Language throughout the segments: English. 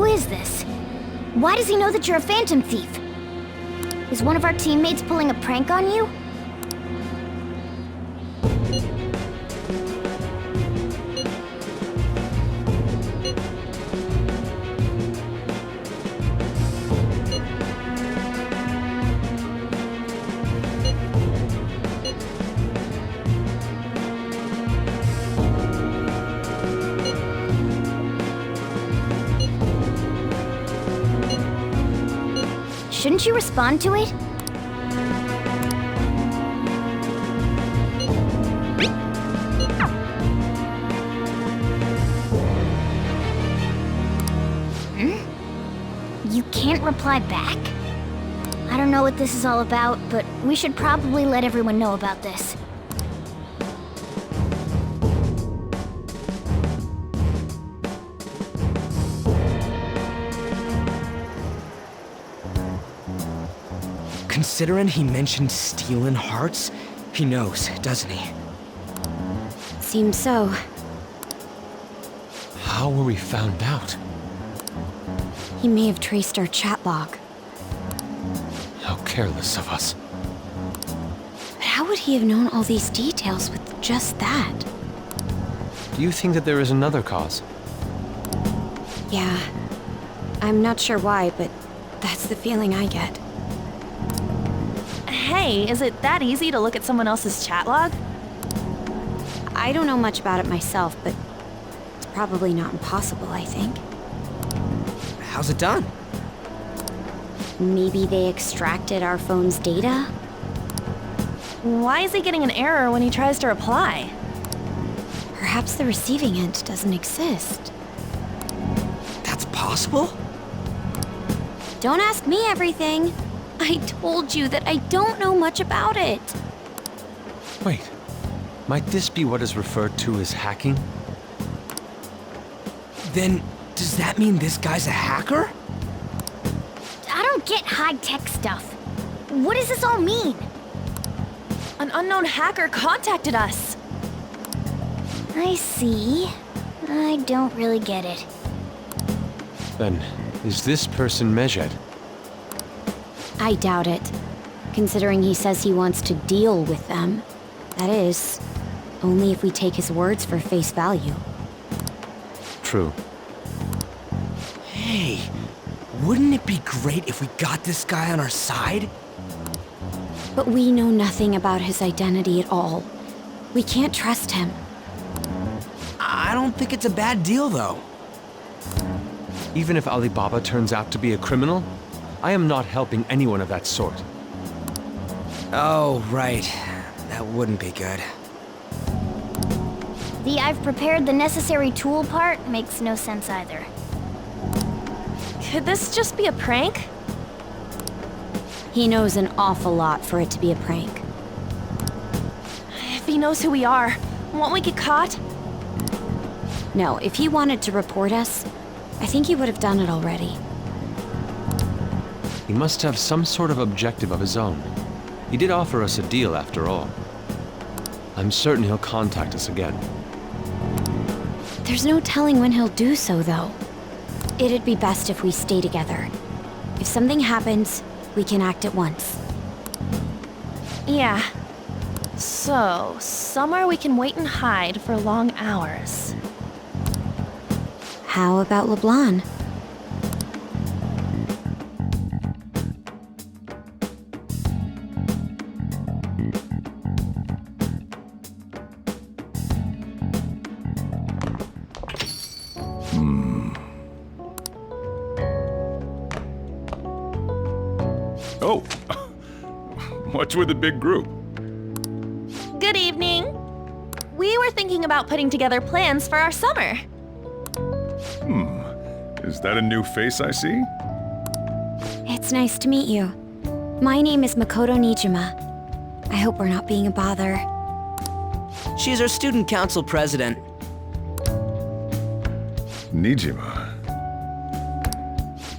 is this? Why does he know that you're a phantom thief? Is one of our teammates pulling a prank on you? Shouldn't you respond to it? You can't reply back? I don't know what this is all about, but we should probably let everyone know about this. Considering he mentioned stealing hearts, he knows, doesn't he? Seems so. How were we found out? He may have traced our chat log. How careless of us. But how would he have known all these details with just that? Do you think that there is another cause? Yeah. I'm not sure why, but that's the feeling I get. Hey, is it that easy to look at someone else's chat log? I don't know much about it myself, but it's probably not impossible, I think. How's it done? Maybe they extracted our phone's data? Why is he getting an error when he tries to reply? Perhaps the receiving end doesn't exist. That's possible? Don't ask me everything. I told you that I don't know much about it. Wait, might this be what is referred to as hacking? Then, does that mean this guy's a hacker? I don't get high-tech stuff. What does this all mean? An unknown hacker contacted us. I see. I don't really get it. Then, is this person Mejed? I doubt it, considering he says he wants to deal with them. That is, only if we take his words for face value. True. Hey, wouldn't it be great if we got this guy on our side? But we know nothing about his identity at all. We can't trust him. I don't think it's a bad deal, though. Even if Alibaba turns out to be a criminal, I am not helping anyone of that sort. Oh, right. That wouldn't be good. The "I've prepared the necessary tool" part makes no sense either. Could this just be a prank? He knows an awful lot for it to be a prank. If he knows who we are, won't we get caught? No, if he wanted to report us, I think he would have done it already. He must have some sort of objective of his own. He did offer us a deal after all. I'm certain he'll contact us again. There's no telling when he'll do so, though. It'd be best if we stay together. If something happens, we can act at once. Yeah. So, somewhere we can wait and hide for long hours. How about LeBlanc? Oh, what's with the big group? Good evening. We were thinking about putting together plans for our summer. Is that a new face I see? It's nice to meet you. My name is Makoto Nijima. I hope we're not being a bother. She's our student council president. Nijima.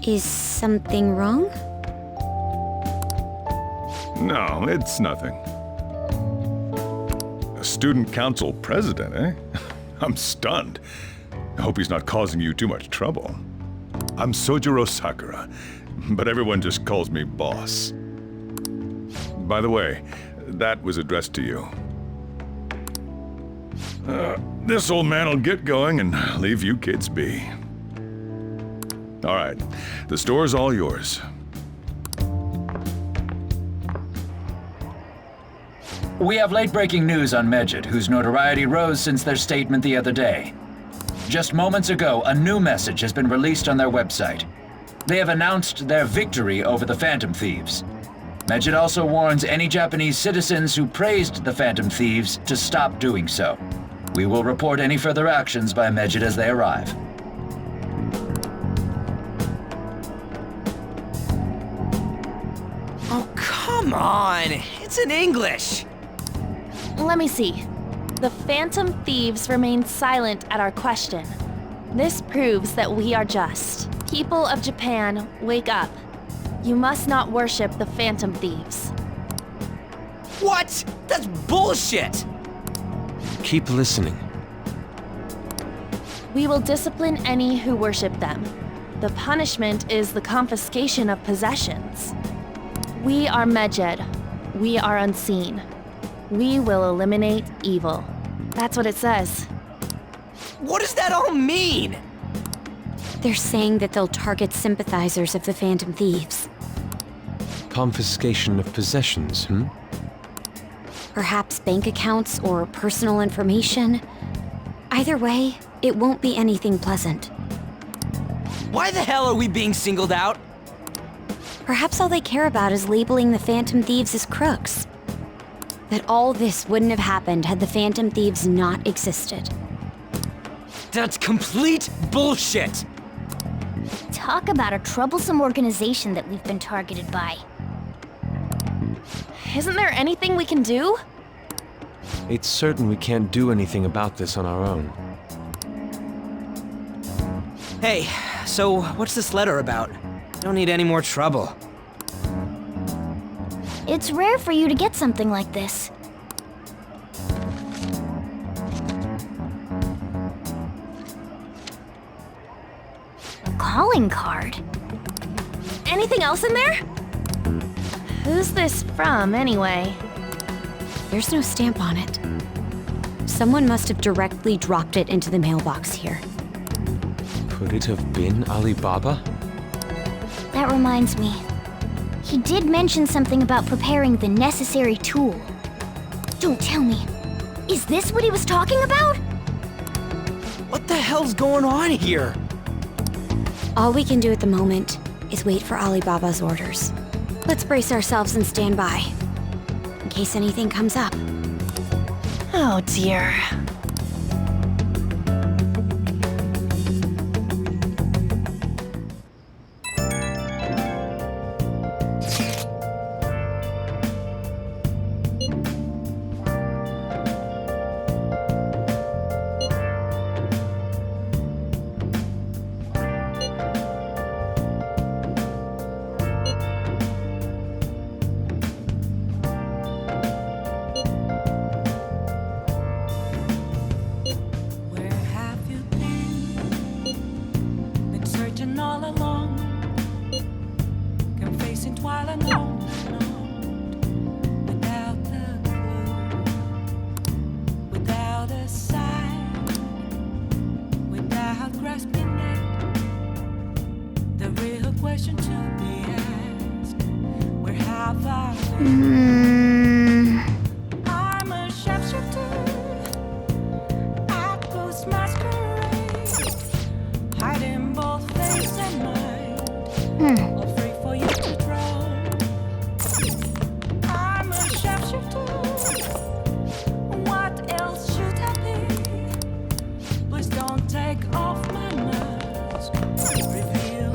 Is something wrong? No, it's nothing. A student council president, eh? I'm stunned. I hope he's not causing you too much trouble. I'm Sojiro Sakura, but everyone just calls me Boss. By the way, that was addressed to you. This old man will get going and leave you kids be. All right, the store's all yours. We have late-breaking news on Medjed, whose notoriety rose since their statement the other day. Just moments ago, a new message has been released on their website. They have announced their victory over the Phantom Thieves. Medjed also warns any Japanese citizens who praised the Phantom Thieves to stop doing so. We will report any further actions by Medjed as they arrive. Oh, come on! It's in English! Let me see. The Phantom Thieves remain silent at our question. This proves that we are just. People of Japan, wake up. You must not worship the Phantom Thieves. What? That's bullshit! Keep listening. We will discipline any who worship them. The punishment is the confiscation of possessions. We are Medjed. We are unseen. We will eliminate evil. That's what it says. What does that all mean? They're saying that they'll target sympathizers of the Phantom Thieves. Confiscation of possessions, Perhaps bank accounts or personal information. Either way, it won't be anything pleasant. Why the hell are we being singled out? Perhaps all they care about is labeling the Phantom Thieves as crooks. That all this wouldn't have happened had the Phantom Thieves not existed. That's complete bullshit! Talk about a troublesome organization that we've been targeted by. Isn't there anything we can do? It's certain we can't do anything about this on our own. Hey, so what's this letter about? Don't need any more trouble. It's rare for you to get something like this. A calling card? Anything else in there? Who's this from, anyway? There's no stamp on it. Someone must have directly dropped it into the mailbox here. Could it have been Alibaba? That reminds me. He did mention something about preparing the necessary tool. Don't tell me. Is this what he was talking about? What the hell's going on here? All we can do at the moment is wait for Alibaba's orders. Let's brace ourselves and stand by, in case anything comes up. Oh dear. Where have you been? Been searching all along, come facing twilight alone, without a clue, without a sign, without grasping it. The real question to be asked: where have I been? I'm a sharpshooter. I ghost masquerade, hiding both face and mind, all free for you to draw. I'm a sharpshooter. What else should I be? Please don't take off my mask. Reveal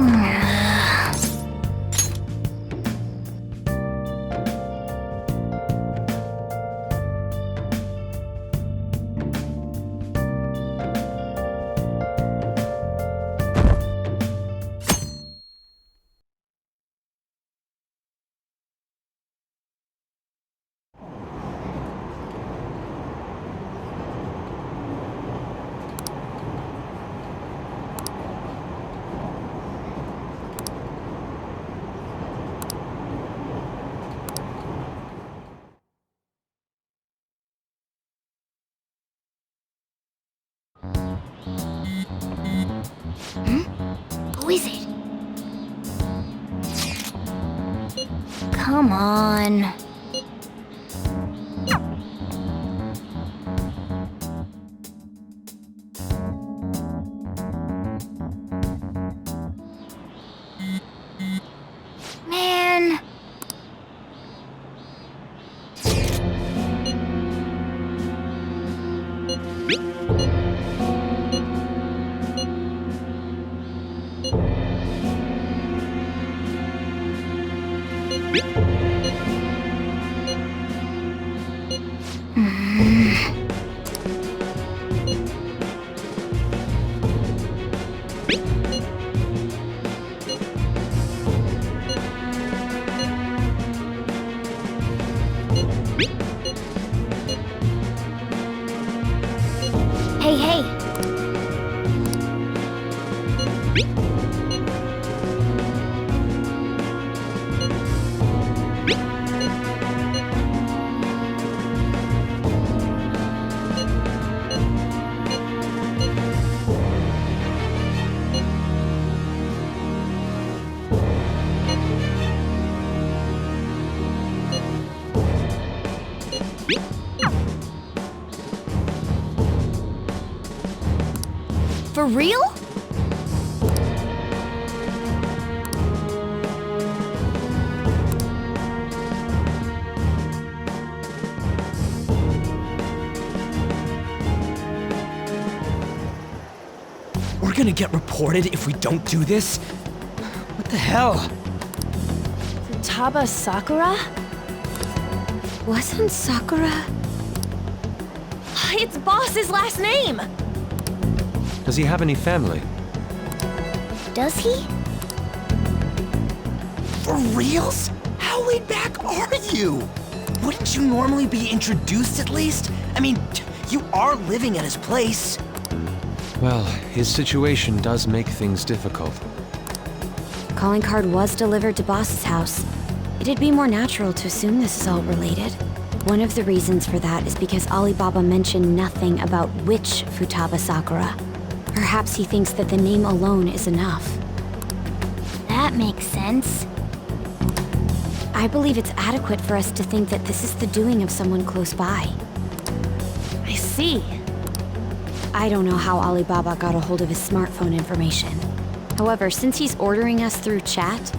come on. Man. Hey, hey. For real? We're gonna get reported if we don't do this? What the hell? Futaba Sakura? Wasn't Sakura? It's Boss's last name! Does he have any family? Does he? For reals? How laid back are you? Wouldn't you normally be introduced at least? I mean, you are living at his place. Well, his situation does make things difficult. Calling card was delivered to Boss's house. It'd be more natural to assume this is all related. One of the reasons for that is because Alibaba mentioned nothing about which Futaba Sakura. Perhaps he thinks that the name alone is enough. That makes sense. I believe it's adequate for us to think that this is the doing of someone close by. I see. I don't know how Alibaba got a hold of his smartphone information. However, since he's ordering us through chat,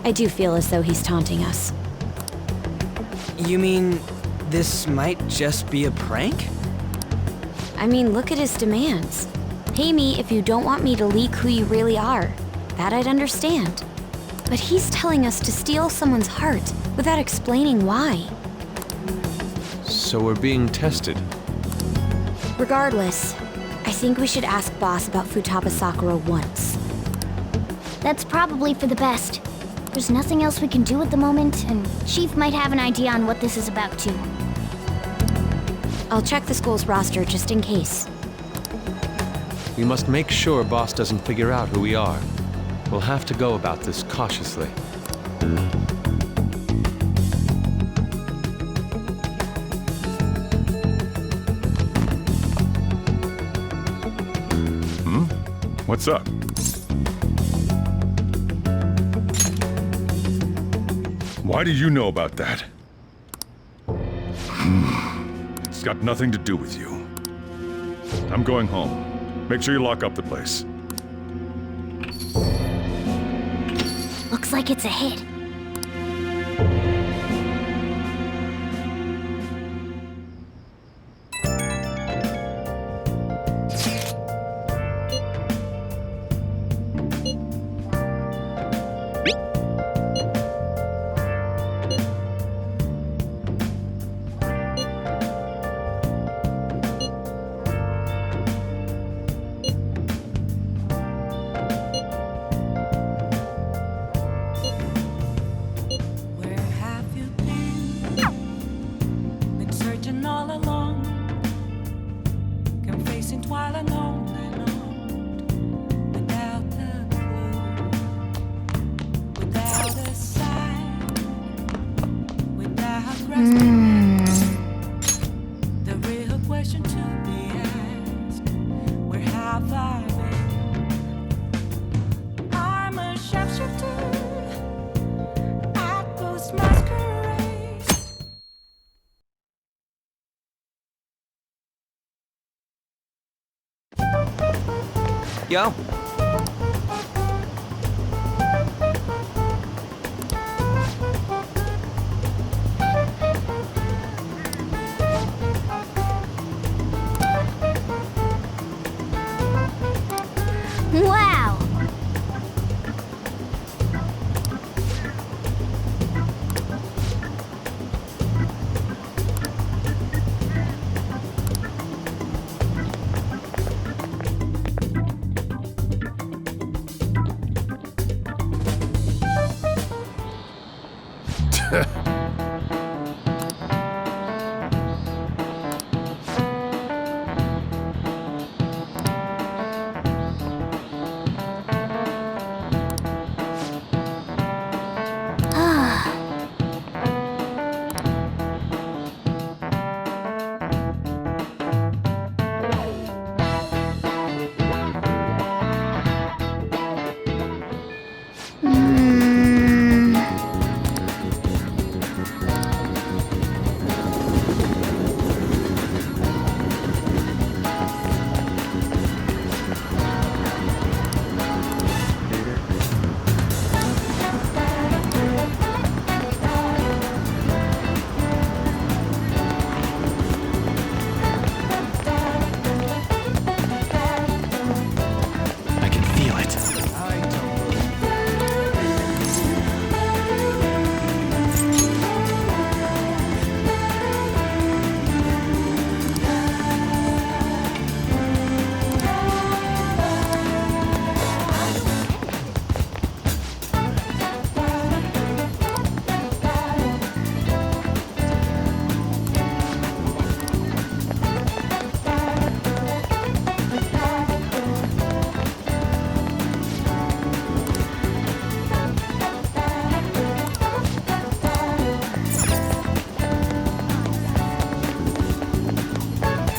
I do feel as though he's taunting us. You mean this might just be a prank? I mean, look at his demands. Pay me if you don't want me to leak who you really are. That I'd understand. But he's telling us to steal someone's heart without explaining why. So we're being tested. Regardless, I think we should ask Boss about Futaba Sakura once. That's probably for the best. There's nothing else we can do at the moment, and Chief might have an idea on what this is about too. I'll check the school's roster just in case. We must make sure Boss doesn't figure out who we are. We'll have to go about this cautiously. What's up? Why do you know about that? It's got nothing to do with you. I'm going home. Make sure you lock up the place. Looks like it's a hit. Where have you been? Been searching all along, confessing while alone and on, without a clue, without Yo. Wow! I can feel it.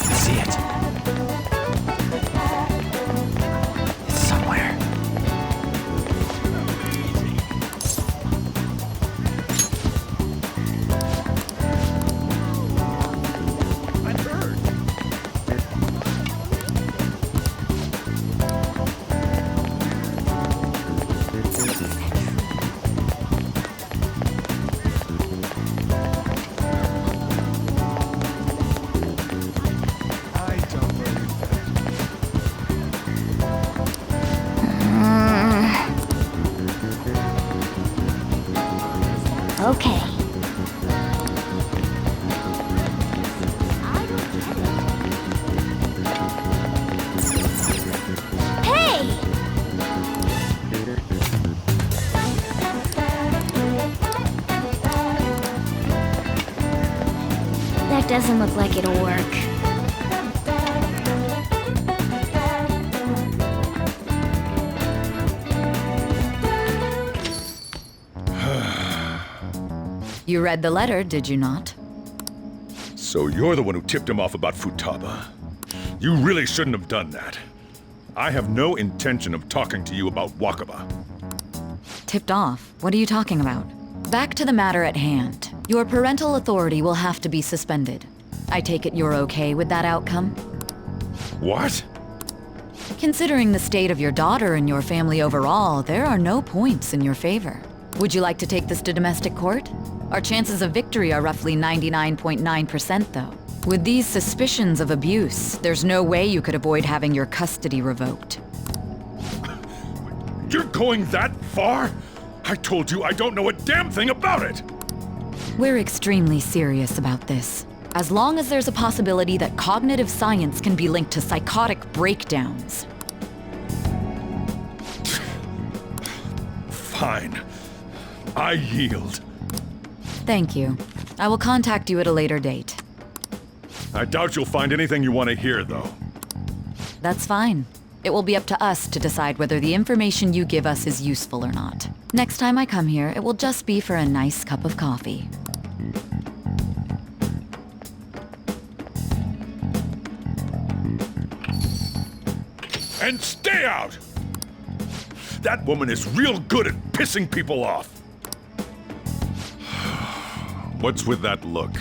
See it. It's somewhere. Okay. Hey! That doesn't look like it'll work. You read the letter, did you not? So you're the one who tipped him off about Futaba. You really shouldn't have done that. I have no intention of talking to you about Wakaba. Tipped off? What are you talking about? Back to the matter at hand. Your parental authority will have to be suspended. I take it you're okay with that outcome? What? Considering the state of your daughter and your family overall, there are no points in your favor. Would you like to take this to domestic court? Our chances of victory are roughly 99.9% though. With these suspicions of abuse, there's no way you could avoid having your custody revoked. You're going that far? I told you I don't know a damn thing about it! We're extremely serious about this. As long as there's a possibility that cognitive science can be linked to psychotic breakdowns. Fine. I yield. Thank you. I will contact you at a later date. I doubt you'll find anything you want to hear, though. That's fine. It will be up to us to decide whether the information you give us is useful or not. Next time I come here, it will just be for a nice cup of coffee. And stay out! That woman is real good at pissing people off. What's with that look?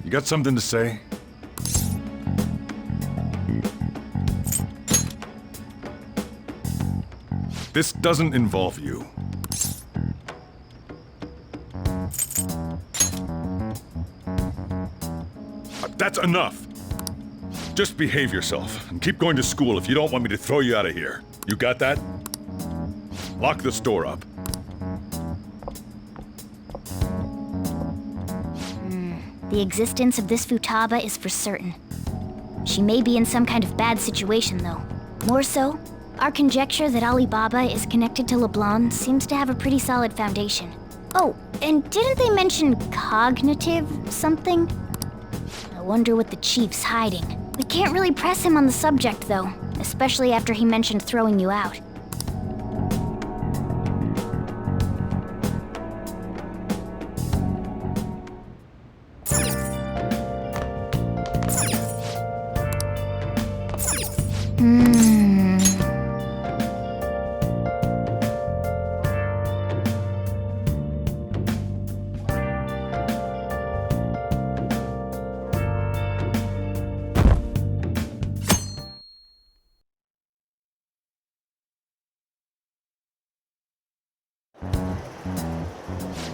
You got something to say? This doesn't involve you. That's enough! Just behave yourself, and keep going to school if you don't want me to throw you out of here. You got that? Lock this door up. The existence of this Futaba is for certain. She may be in some kind of bad situation, though. More so, our conjecture that Alibaba is connected to LeBlanc seems to have a pretty solid foundation. Oh, and didn't they mention cognitive something? I wonder what the chief's hiding. We can't really press him on the subject, though, especially after he mentioned throwing you out.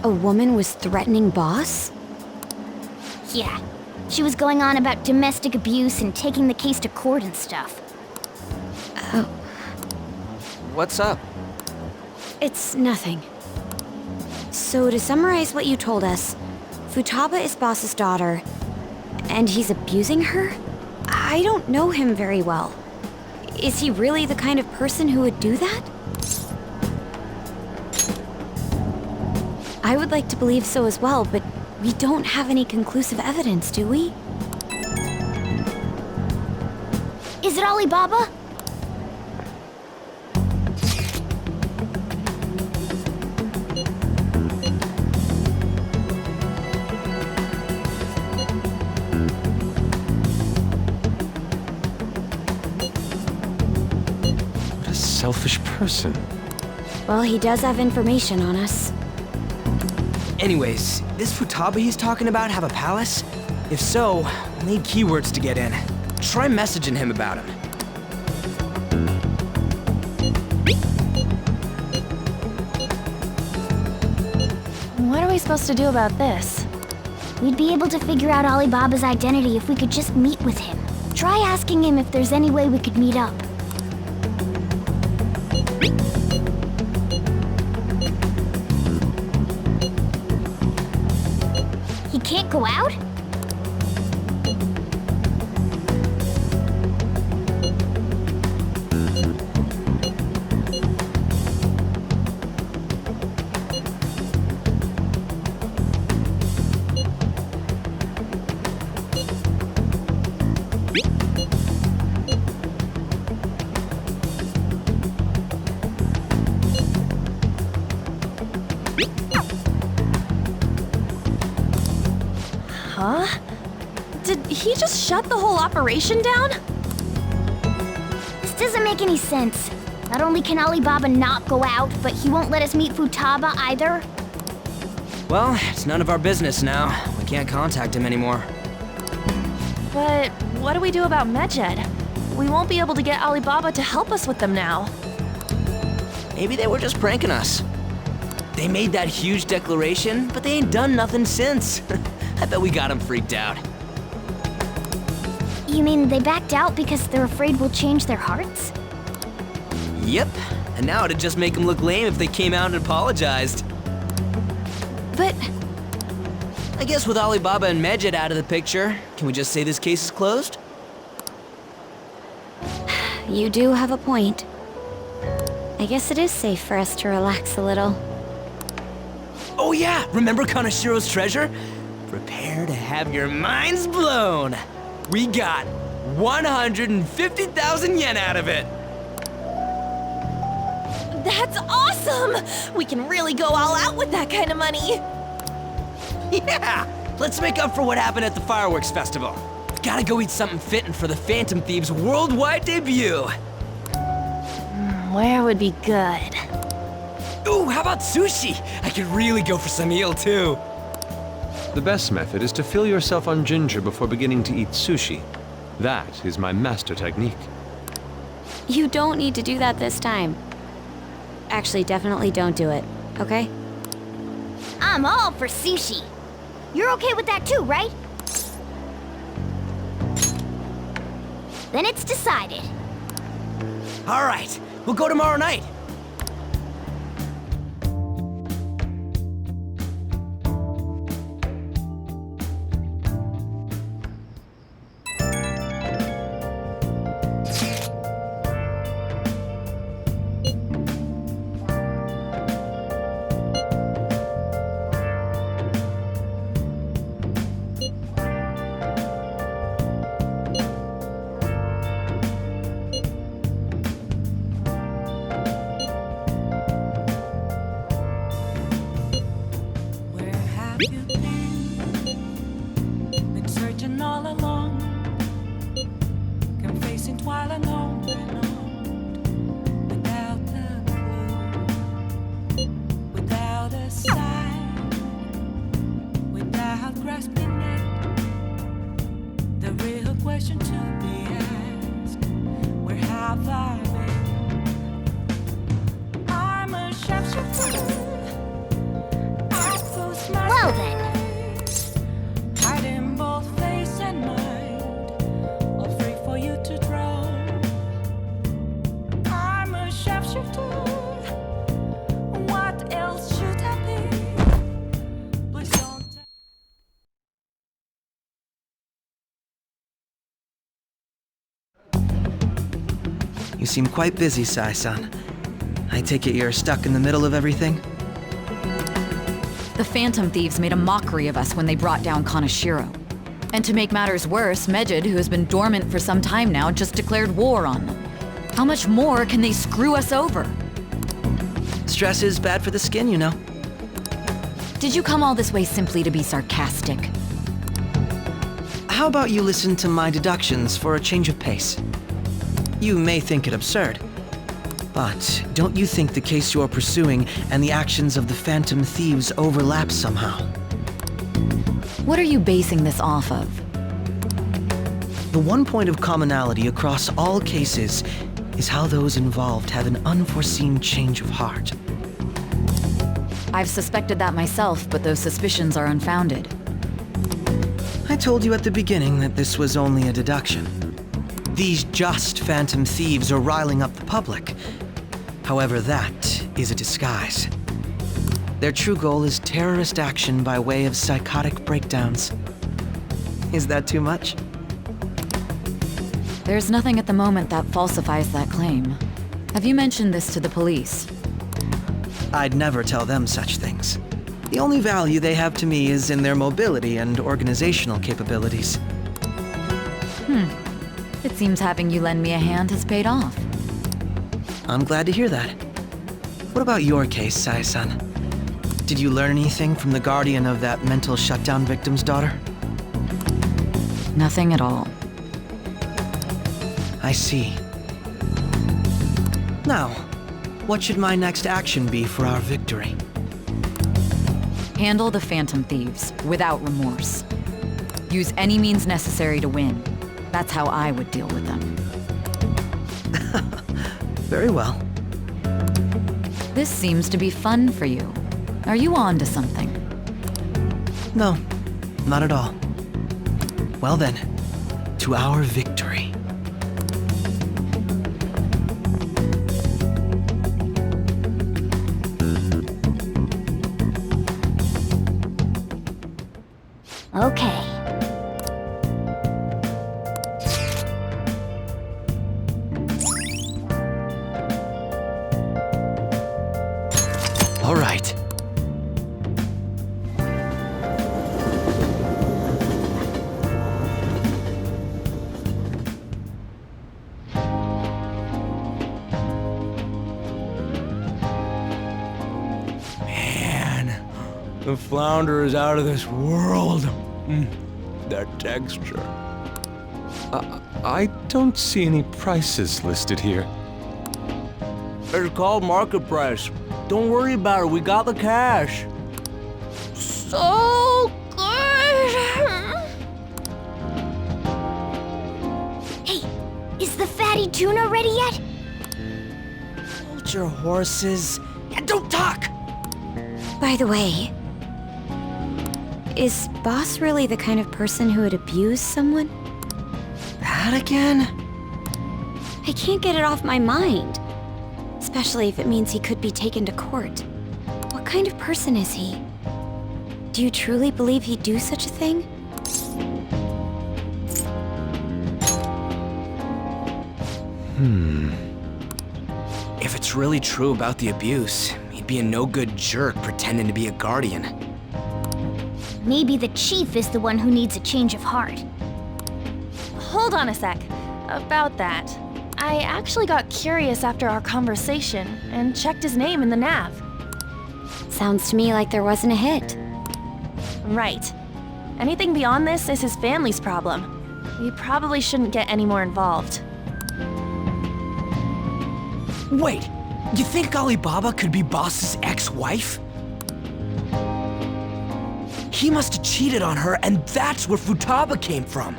A woman was threatening Boss? Yeah, she was going on about domestic abuse and taking the case to court and stuff. Oh, What's up? it's nothing. So to summarize what you told us, Futaba is Boss's daughter, and he's abusing her? I don't know him very well. Is he really the kind of person who would do that? I would like to believe so as well, but we don't have any conclusive evidence, do we? Is it Alibaba? What a selfish person. Well, he does have information on us. Anyways, this Futaba he's talking about have a palace? If so, we'll need keywords to get in. Try messaging him about him. What are we supposed to do about this? We'd be able to figure out Alibaba's identity if we could just meet with him. Try asking him if there's any way we could meet up. He can't go out? Huh? Did he just shut the whole operation down? This doesn't make any sense. Not only can Alibaba not go out, but he won't let us meet Futaba either. Well, it's none of our business now. We can't contact him anymore. But what do we do about Medjed? We won't be able to get Alibaba to help us with them now. Maybe they were just pranking us. They made that huge declaration, but they ain't done nothing since. I bet we got them freaked out. You mean they backed out because they're afraid we'll change their hearts? Yep, and now it'd just make them look lame if they came out and apologized. But I guess with Alibaba and Medjed out of the picture, can we just say this case is closed? You do have a point. I guess it is safe for us to relax a little. Oh yeah, remember Kanashiro's treasure? Prepare to have your minds blown. We got 150,000 yen out of it. that's awesome! We can really go all out with that kind of money. Yeah, let's make up for what happened at the fireworks festival. Gotta go eat something fitting for the Phantom Thieves' worldwide debut. Where would be good? Ooh, how about sushi? I could really go for some eel too. The best method is to fill yourself on ginger before beginning to eat sushi. That is my master technique. You don't need to do that this time. Actually, definitely don't do it, okay? I'm all for sushi. You're okay with that too, right? Then it's decided. All right, we'll go tomorrow night. Where have you been? Been searching all along, confessing while alone and on, without a clue, without a sign, without grasping it. The real question to be asked: where have I been? I'm a shapeshifter. Well then. Hiding both face and mind, all free for you to draw. I'm a shapeshifter. What else should I be? Please don't. You seem quite busy, Sai-san. I take it you're stuck in the middle of everything? The Phantom Thieves made a mockery of us when they brought down Kaneshiro. And to make matters worse, Mejid, who has been dormant for some time now, just declared war on them. How much more can they screw us over? Stress is bad for the skin, you know. Did you come all this way simply to be sarcastic? How about you listen to my deductions for a change of pace? You may think it absurd, but don't you think the case you're pursuing and the actions of the Phantom Thieves overlap somehow? What are you basing this off of? The one point of commonality across all cases is how those involved have an unforeseen change of heart. I've suspected that myself, but those suspicions are unfounded. I told you at the beginning that this was only a deduction. These just Phantom Thieves are riling up the public. However, that is a disguise. Their true goal is terrorist action by way of psychotic breakdowns. Is that too much? There's nothing at the moment that falsifies that claim. Have you mentioned this to the police? I'd never tell them such things. The only value they have to me is in their mobility and organizational capabilities. It seems having you lend me a hand has paid off. I'm glad to hear that. What about your case, Sai-san? Did you learn anything from the guardian of that mental shutdown victim's daughter? Nothing at all. I see. Now, what should my next action be for our victory? Handle the Phantom Thieves without remorse. Use any means necessary to win. That's how I would deal with them. Very well. This seems to be fun for you. Are you on to something? No, not at all. Well then, to our victory. Okay. All right. Man, the flounder is out of this world. That texture. I don't see any prices listed here. It's called market price. Don't worry about it, we got the cash. So good! Hey, is the fatty tuna ready yet? about your horses. Yeah, don't talk! By the way, is Boss really the kind of person who would abuse someone? That again? I can't get it off my mind. Especially if it means he could be taken to court. What kind of person is he? Do you truly believe he'd do such a thing? If it's really true about the abuse, he'd be a no-good jerk pretending to be a guardian. Maybe the chief is the one who needs a change of heart. Hold on a sec. About that. I actually got curious after our conversation and checked his name in the nav. Sounds to me like there wasn't a hit. Right. Anything beyond this is his family's problem. We probably shouldn't get any more involved. Wait, you think Alibaba could be Boss's ex-wife? He must have cheated on her, and that's where Futaba came from.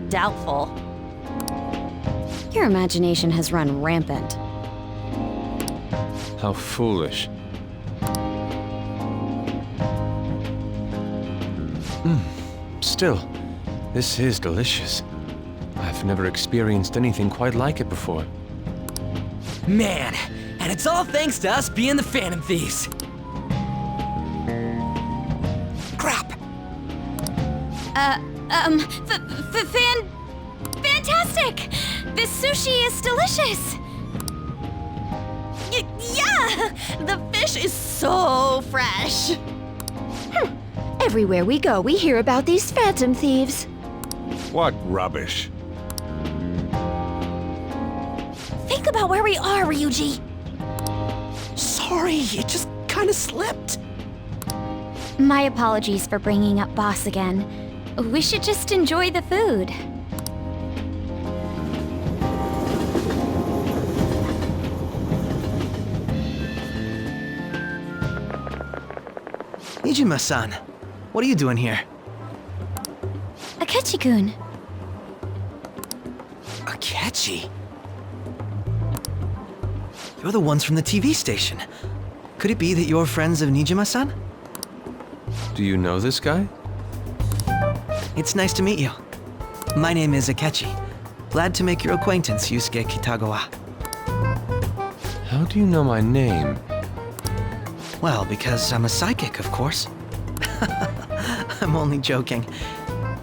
Doubtful. Your imagination has run rampant. How foolish. Still, this is delicious. I've never experienced anything quite like it before. Man, and it's all thanks to us being the Phantom Thieves. Crap! Fantastic! This sushi is delicious! Yeah! The fish is so fresh! Everywhere we go, we hear about these phantom thieves. What rubbish. Think about where we are, Ryuji! Sorry, it just kinda slipped. My apologies for bringing up Boss again. We should just enjoy the food. Nijima-san, what are you doing here? Akechi-kun. Akechi? You're the ones from the TV station. Could it be that you're friends of Nijima-san? Do you know this guy? It's nice to meet you. My name is Akechi. Glad to make your acquaintance, Yusuke Kitagawa. How do you know my name? Well, because I'm a psychic, of course. I'm only joking.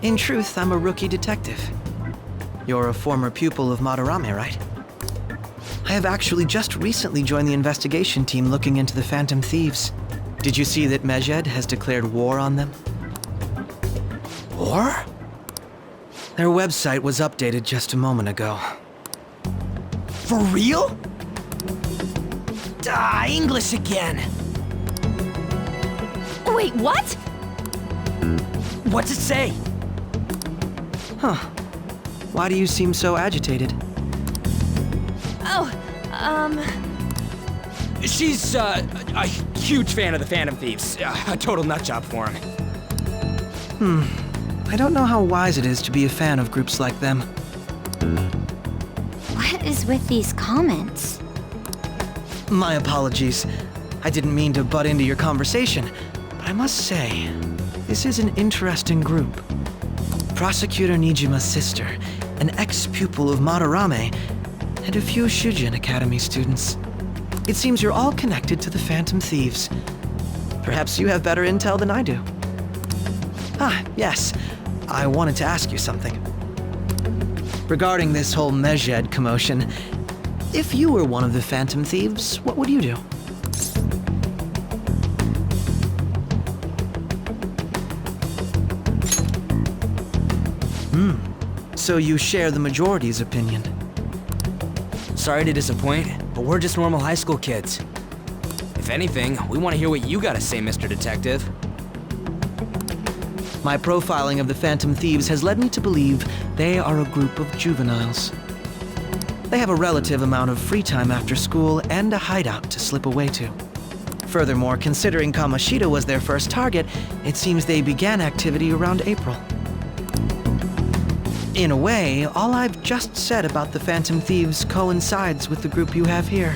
In truth, I'm a rookie detective. You're a former pupil of Madarame, right? I have actually just recently joined the investigation team looking into the Phantom Thieves. Did you see that Mejed has declared war on them? War? Their website was updated just a moment ago. For real? English again. Wait, what? What's it say? Huh. Why do you seem so agitated? Oh, She's, a huge fan of the Phantom Thieves. A total nutjob for him. I don't know how wise it is to be a fan of groups like them. What is with these comments? My apologies. I didn't mean to butt into your conversation, but I must say, this is an interesting group. Prosecutor Nijima's sister, an ex-pupil of Madarame, and a few Shujin Academy students. It seems you're all connected to the Phantom Thieves. Perhaps you have better intel than I do. Ah, yes. I wanted to ask you something. Regarding this whole Mejed commotion, if you were one of the Phantom Thieves, what would you do? So you share the majority's opinion. Sorry to disappoint, but we're just normal high school kids. If anything, we want to hear what you gotta say, Mr. Detective. My profiling of the Phantom Thieves has led me to believe they are a group of juveniles. They have a relative amount of free time after school and a hideout to slip away to. Furthermore, considering Kamoshida was their first target, it seems they began activity around April. In a way, all I've just said about the Phantom Thieves coincides with the group you have here.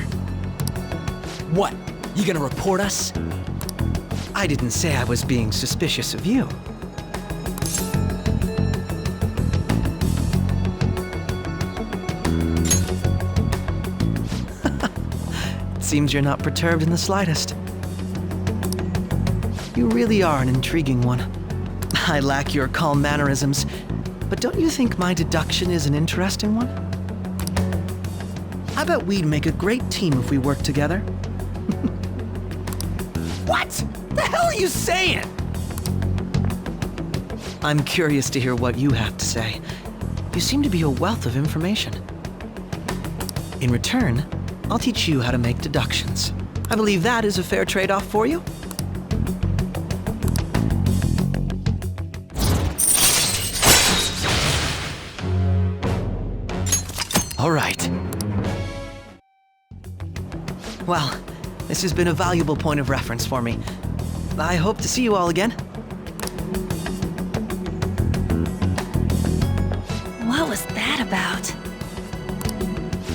What? You gonna report us? I didn't say I was being suspicious of you. It seems you're not perturbed in the slightest. You really are an intriguing one. I lack your calm mannerisms, but don't you think my deduction is an interesting one? I bet we'd make a great team if we worked together. What? The hell are you saying? I'm curious to hear what you have to say. You seem to be a wealth of information. In return, I'll teach you how to make deductions. I believe that is a fair trade-off for you. All right. Well, this has been a valuable point of reference for me. I hope to see you all again. What was that about?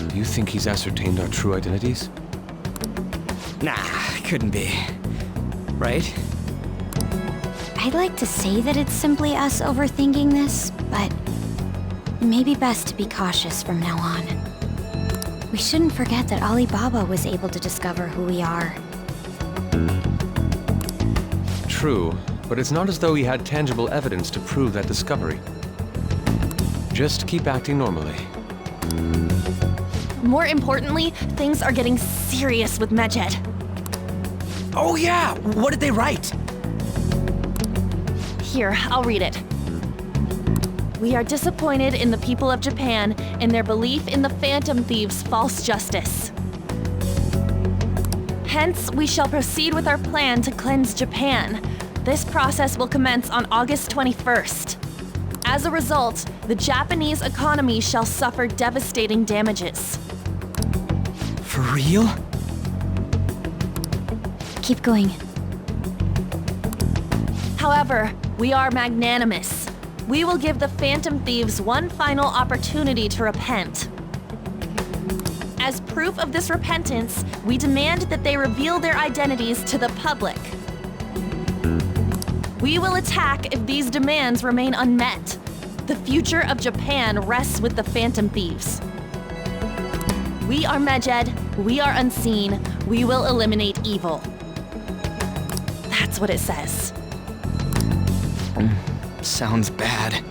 Do you think he's ascertained our true identities? Nah, couldn't be. Right? I'd like to say that it's simply us overthinking this, but maybe best to be cautious from now on. We shouldn't forget that Alibaba was able to discover who we are. True, but it's not as though he had tangible evidence to prove that discovery. Just keep acting normally. More importantly, things are getting serious with Medjed. Oh yeah, what did they write? Here, I'll read it. We are disappointed in the people of Japan in their belief in the Phantom Thieves' false justice. Hence, we shall proceed with our plan to cleanse Japan. This process will commence on August 21st. As a result, the Japanese economy shall suffer devastating damages. For real? Keep going. However, we are magnanimous. We will give the Phantom Thieves one final opportunity to repent. As proof of this repentance, we demand that they reveal their identities to the public. We will attack if these demands remain unmet. The future of Japan rests with the Phantom Thieves. We are Medjed, we are unseen, we will eliminate evil. That's what it says. Sounds bad.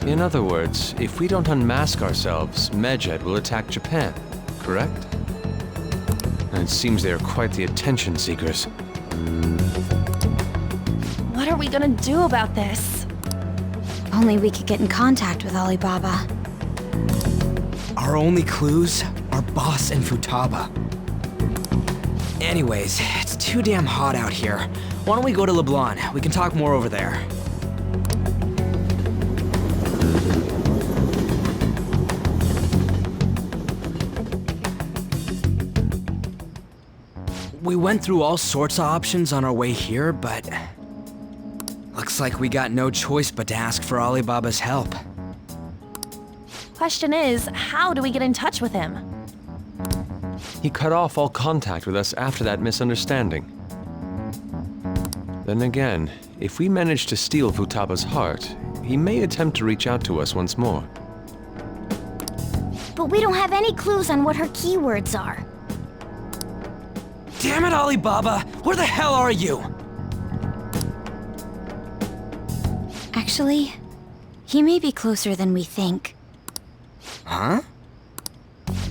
In other words, if we don't unmask ourselves, Medjed will attack Japan, correct? And it seems they are quite the attention seekers. What are we gonna do about this? Only we could get in contact with Alibaba. Our only clues are Boss and Futaba. Anyways, it's too damn hot out here. Why don't we go to Leblon? We can talk more over there. We went through all sorts of options on our way here, but looks like we got no choice but to ask for Alibaba's help. Question is, how do we get in touch with him? He cut off all contact with us after that misunderstanding. Then again, if we manage to steal Futaba's heart, he may attempt to reach out to us once more. But we don't have any clues on what her keywords are. Damn it, Alibaba! Where the hell are you? Actually, he may be closer than we think. Huh?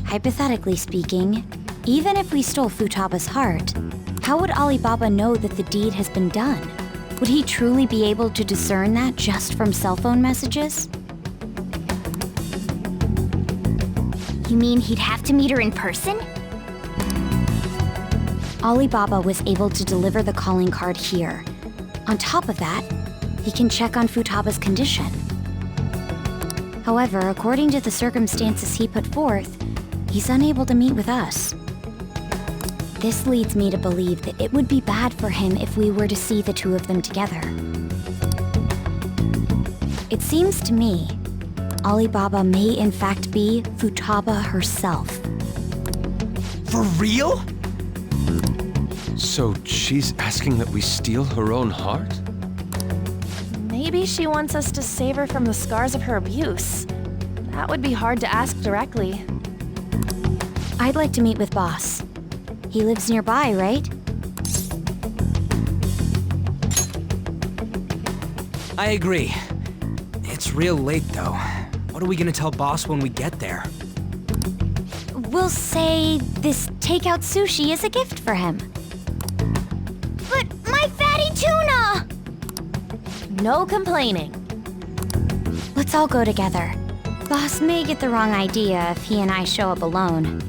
Hypothetically speaking, even if we stole Futaba's heart, how would Alibaba know that the deed has been done? Would he truly be able to discern that just from cell phone messages? You mean he'd have to meet her in person? Alibaba was able to deliver the calling card here. On top of that, he can check on Futaba's condition. However, according to the circumstances he put forth, he's unable to meet with us. This leads me to believe that it would be bad for him if we were to see the two of them together. It seems to me Alibaba may in fact be Futaba herself. For real? So she's asking that we steal her own heart? Maybe she wants us to save her from the scars of her abuse. That would be hard to ask directly. I'd like to meet with Boss. He lives nearby, right? I agree. It's real late, though. What are we gonna tell Boss when we get there? We'll say this takeout sushi is a gift for him. But my fatty tuna! No complaining. Let's all go together. Boss may get the wrong idea if he and I show up alone.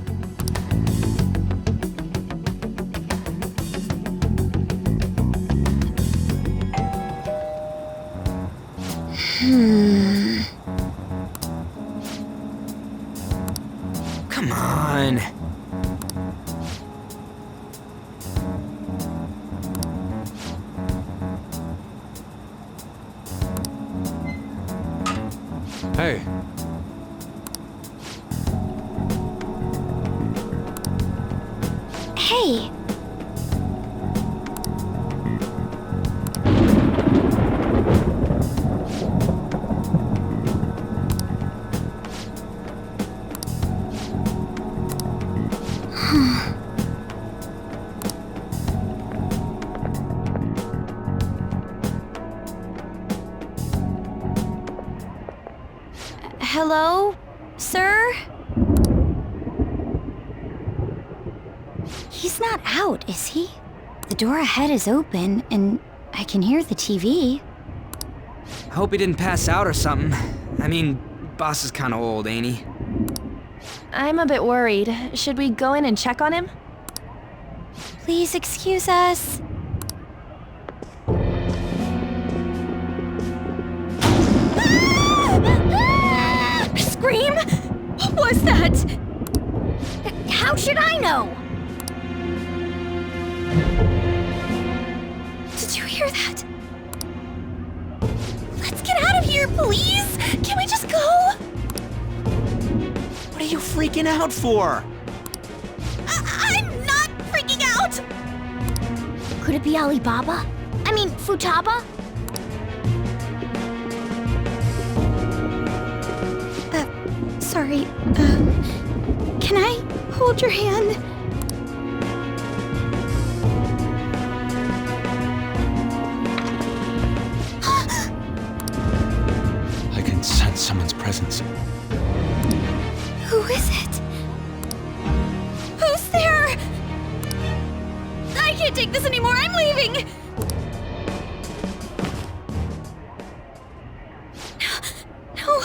Come on. Hey, Hey! Hello, sir? He's not out, is he? The door ahead is open, and I can hear the TV. I hope he didn't pass out or something. I mean, Boss is kinda old, ain't he? I'm a bit worried. Should we go in and check on him? Please excuse us. Scream? What was that? How should I know? Did you hear that? Let's get out of here, please! Can we just go? What are you freaking out for? I'm not freaking out! Could it be Alibaba? I mean, Futaba? Sorry, can I hold your hand? I can sense someone's presence. Who is it? Who's there? I can't take this anymore, I'm leaving! No,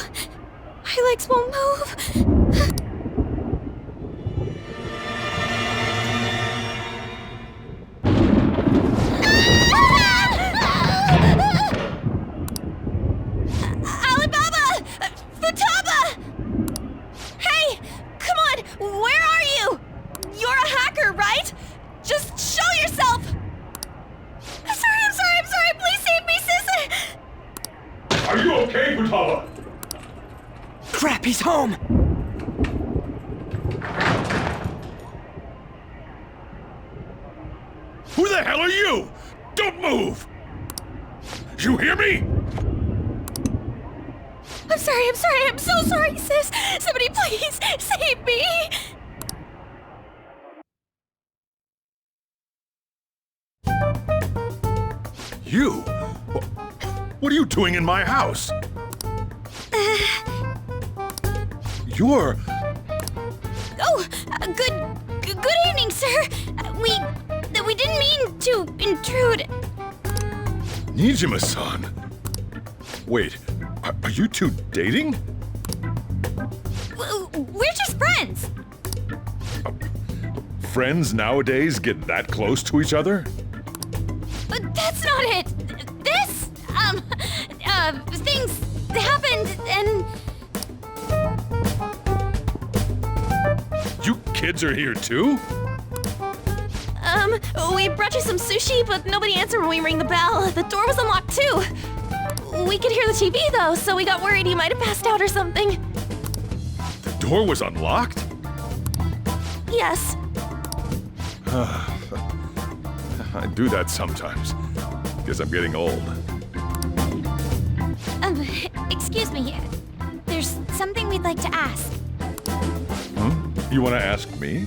my legs won't move. Alibaba! Futaba! Hey! Come on! Where are you? You're a hacker, right? Just show yourself! I'm sorry! Please save me, sis! Are you okay, Futaba? Crap, he's home! Who the hell are you? Don't move! You hear me? I'm so sorry, sis! Somebody please save me! You? What are you doing in my house? You're... Oh, good evening, sir. We didn't mean to intrude. Nijima-san. Wait, are you two dating? We're just friends. Friends nowadays get that close to each other? But that's not it. This, things happened and... You kids are here too? We brought you some sushi, but nobody answered when we rang the bell. The door was unlocked too. We could hear the TV though, so we got worried he might have passed out or something. The door was unlocked? Yes. I do that sometimes. Guess I'm getting old. Excuse me. There's something we'd like to ask. You want to ask me?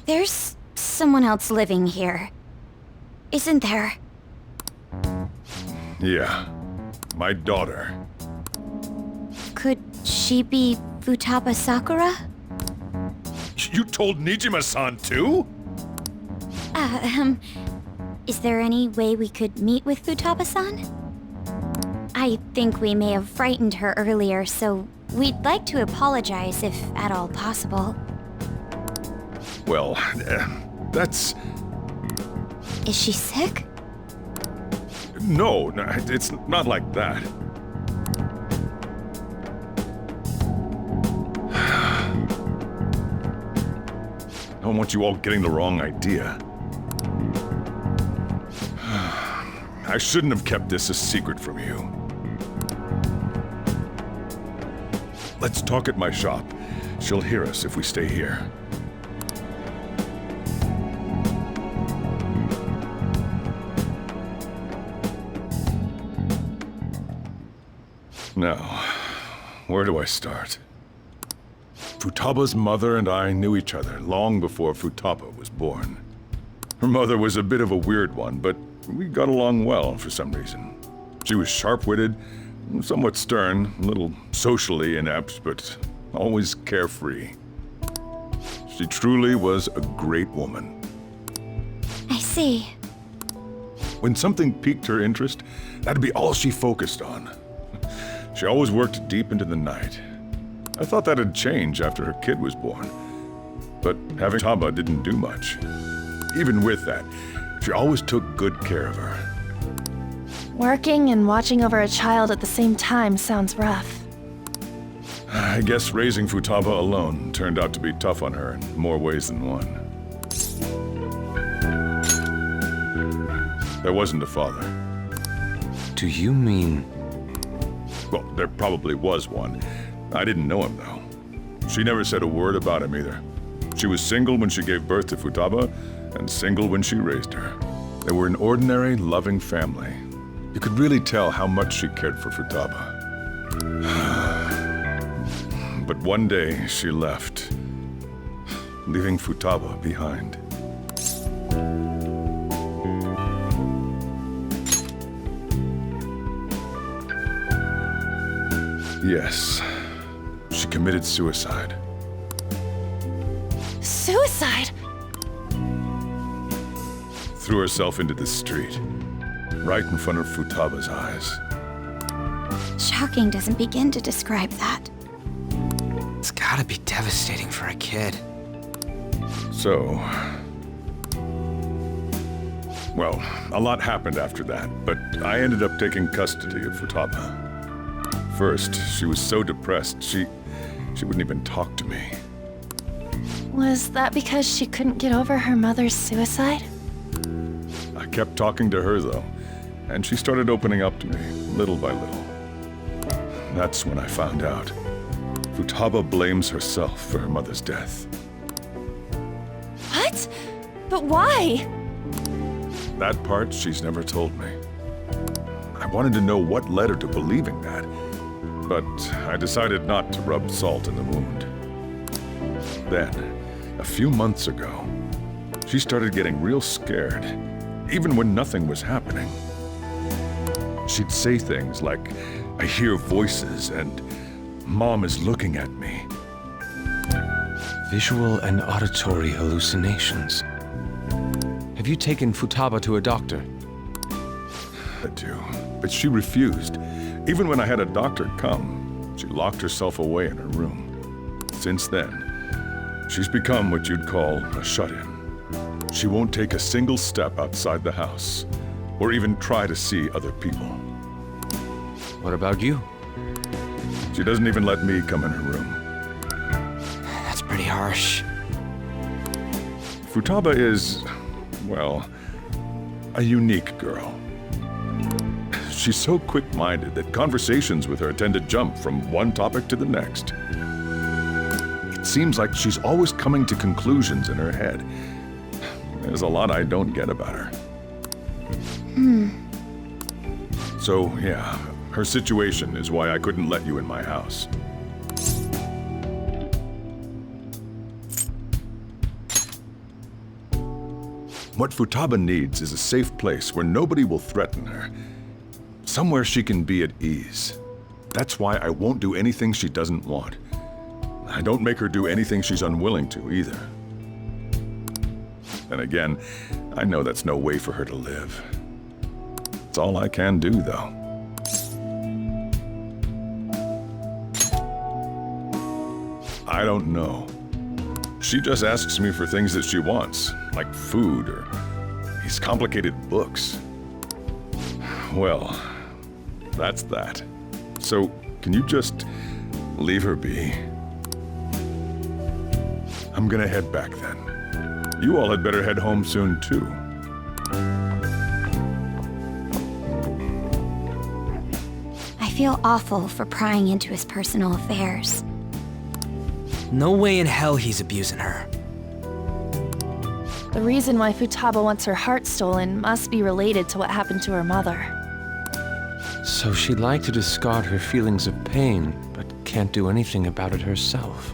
There's someone else living here. Isn't there? Yeah. My daughter. Could she be Futaba Sakura? You told Nijima-san too? Is there any way we could meet with Futaba-san? I think we may have frightened her earlier, so we'd like to apologize if at all possible. Well, that's... Is she sick? No, it's not like that. I don't want you all getting the wrong idea. I shouldn't have kept this a secret from you. Let's talk at my shop. She'll hear us if we stay here. Now, where do I start? Futaba's mother and I knew each other long before Futaba was born. Her mother was a bit of a weird one, but we got along well for some reason. She was sharp-witted, somewhat stern, a little socially inept, but always carefree. She truly was a great woman. I see. When something piqued her interest, that'd be all she focused on. She always worked deep into the night. I thought that'd change after her kid was born. But having Futaba didn't do much. Even with that, she always took good care of her. Working and watching over a child at the same time sounds rough. I guess raising Futaba alone turned out to be tough on her in more ways than one. There wasn't a father. Do you mean... Well, there probably was one. I didn't know him, though. She never said a word about him either. She was single when she gave birth to Futaba, and single when she raised her. They were an ordinary, loving family. You could really tell how much she cared for Futaba. But one day, she left, leaving Futaba behind. Yes, she committed suicide. Suicide? Threw herself into the street, right in front of Futaba's eyes. Shocking doesn't begin to describe that. It's gotta be devastating for a kid. So... Well, a lot happened after that, but I ended up taking custody of Futaba. First, she was so depressed, she wouldn't even talk to me. Was that because she couldn't get over her mother's suicide? I kept talking to her, though, and she started opening up to me, little by little. That's when I found out. Futaba blames herself for her mother's death. What? But why? That part she's never told me. I wanted to know what led her to believing that, but I decided not to rub salt in the wound. Then, a few months ago, she started getting real scared, even when nothing was happening. She'd say things like, "I hear voices," and "Mom is looking at me." Visual and auditory hallucinations. Have you taken Futaba to a doctor? I do, but she refused. Even when I had a doctor come, she locked herself away in her room. Since then, she's become what you'd call a shut-in. She won't take a single step outside the house, or even try to see other people. What about you? She doesn't even let me come in her room. That's pretty harsh. Futaba is, well, a unique girl. She's so quick-minded that conversations with her tend to jump from one topic to the next. It seems like she's always coming to conclusions in her head. There's a lot I don't get about her. So, yeah, her situation is why I couldn't let you in my house. What Futaba needs is a safe place where nobody will threaten her. Somewhere she can be at ease. That's why I won't do anything she doesn't want. I don't make her do anything she's unwilling to, either. And again, I know that's no way for her to live. It's all I can do, though. I don't know. She just asks me for things that she wants, like food or these complicated books. Well, that's that. So, can you just leave her be? I'm gonna head back then. You all had better head home soon, too. I feel awful for prying into his personal affairs. No way in hell he's abusing her. The reason why Futaba wants her heart stolen must be related to what happened to her mother. So she'd like to discard her feelings of pain, but can't do anything about it herself.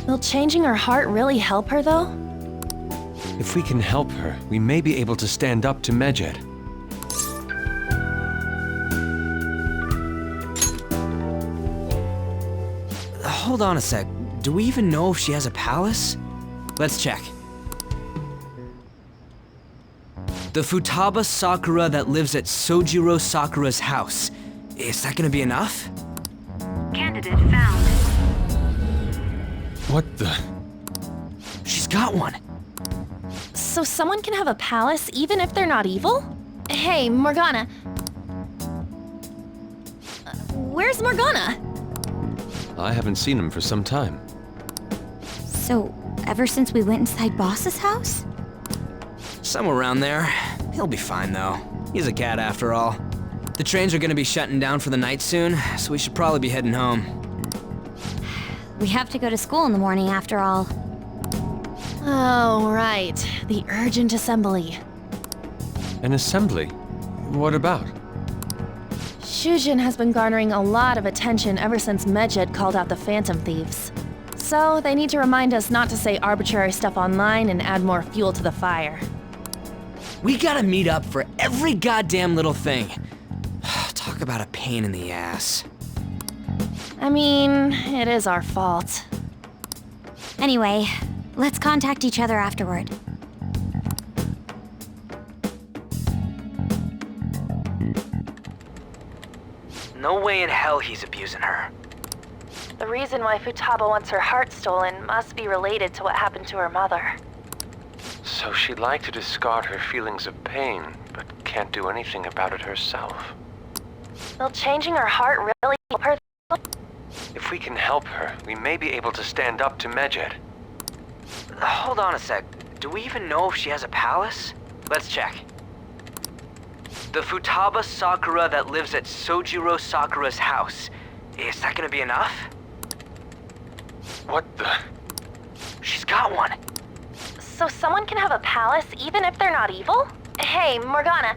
Will changing her heart really help her, though? If we can help her, we may be able to stand up to Medjed. Hold on a sec. Do we even know if she has a palace? Let's check. The Futaba Sakura that lives at Sojiro Sakura's house. Is that gonna be enough? Candidate found. What the? She's got one. So someone can have a palace even if they're not evil? Hey, Morgana. Where's Morgana? I haven't seen him for some time. So, ever since we went inside Boss's house? Somewhere around there. He'll be fine, though. He's a cat after all. The trains are gonna be shutting down for the night soon, so we should probably be heading home. We have to go to school in the morning after all. Oh, right. The urgent assembly. An assembly? What about? Shujin has been garnering a lot of attention ever since Medjed called out the Phantom Thieves. So they need to remind us not to say arbitrary stuff online and add more fuel to the fire. We gotta meet up for every goddamn little thing. Talk about a pain in the ass. I mean, it is our fault. Anyway, let's contact each other afterward. No way in hell he's abusing her. The reason why Futaba wants her heart stolen must be related to what happened to her mother. So she'd like to discard her feelings of pain, but can't do anything about it herself. Will changing her heart really help her? If we can help her, we may be able to stand up to Medjed. Hold on a sec. Do we even know if she has a palace? Let's check. The Futaba Sakura that lives at Sojiro Sakura's house. Is that gonna be enough? What the? She's got one. So someone can have a palace even if they're not evil? Hey, Morgana.